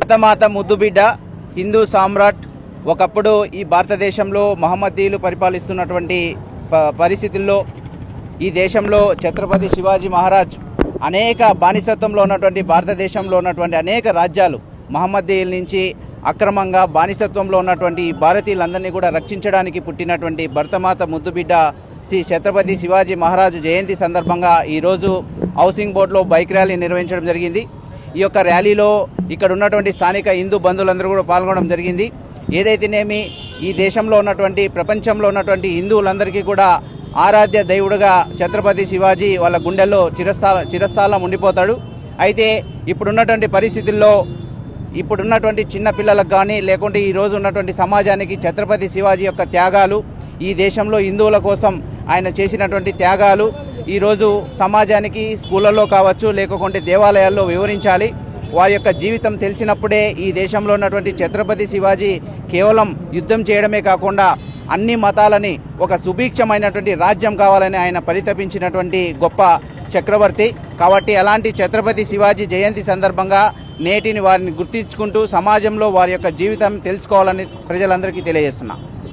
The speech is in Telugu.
భరతమాత ముద్దుబిడ్డ, హిందూ సామ్రాట్. ఒకప్పుడు ఈ భారతదేశంలో మహమ్మదీయులు పరిపాలిస్తున్నటువంటి పరిస్థితుల్లో ఈ దేశంలో ఛత్రపతి శివాజీ మహారాజ్ అనేక బానిసత్వంలో ఉన్నటువంటి భారతదేశంలో ఉన్నటువంటి అనేక రాజ్యాలు మహమ్మదీయుల నుంచి అక్రమంగా బానిసత్వంలో ఉన్నటువంటి భారతీయులందరినీ కూడా రక్షించడానికి పుట్టినటువంటి భరతమాత ముద్దుబిడ్డ శ్రీ ఛత్రపతి శివాజీ మహారాజ్ జయంతి సందర్భంగా ఈరోజు హౌసింగ్ బోర్డులో బైక్ ర్యాలీ నిర్వహించడం జరిగింది. ఈ యొక్క ర్యాలీలో ఇక్కడ ఉన్నటువంటి స్థానిక హిందూ బంధువులందరూ కూడా పాల్గొనడం జరిగింది. ఏదైతేనేమి ఈ దేశంలో ఉన్నటువంటి ప్రపంచంలో ఉన్నటువంటి హిందువులందరికీ కూడా ఆరాధ్య దైవుడుగా ఛత్రపతి శివాజీ వాళ్ళ గుండెల్లో చిరస్థానం ఉండిపోతాడు. అయితే ఇప్పుడున్నటువంటి పరిస్థితుల్లో ఇప్పుడున్నటువంటి చిన్న పిల్లలకు కానీ లేకుంటే ఈరోజు ఉన్నటువంటి సమాజానికి ఛత్రపతి శివాజీ యొక్క త్యాగాలు, ఈ దేశంలో హిందువుల కోసం ఆయన చేసినటువంటి త్యాగాలు ఈరోజు సమాజానికి స్కూళ్ళల్లో కావచ్చు లేకుంటే దేవాలయాల్లో వివరించాలి. వారి యొక్క జీవితం తెలిసినప్పుడే ఈ దేశంలో ఉన్నటువంటి ఛత్రపతి శివాజీ కేవలం యుద్ధం చేయడమే కాకుండా అన్ని మతాలని ఒక సుభిక్షమైనటువంటి రాజ్యం కావాలని ఆయన పరితపించినటువంటి గొప్ప చక్రవర్తి. కాబట్టి అలాంటి ఛత్రపతి శివాజీ జయంతి సందర్భంగా నేటిని వారిని గుర్తించుకుంటూ సమాజంలో వారి యొక్క జీవితం తెలుసుకోవాలని ప్రజలందరికీ తెలియజేస్తున్నా.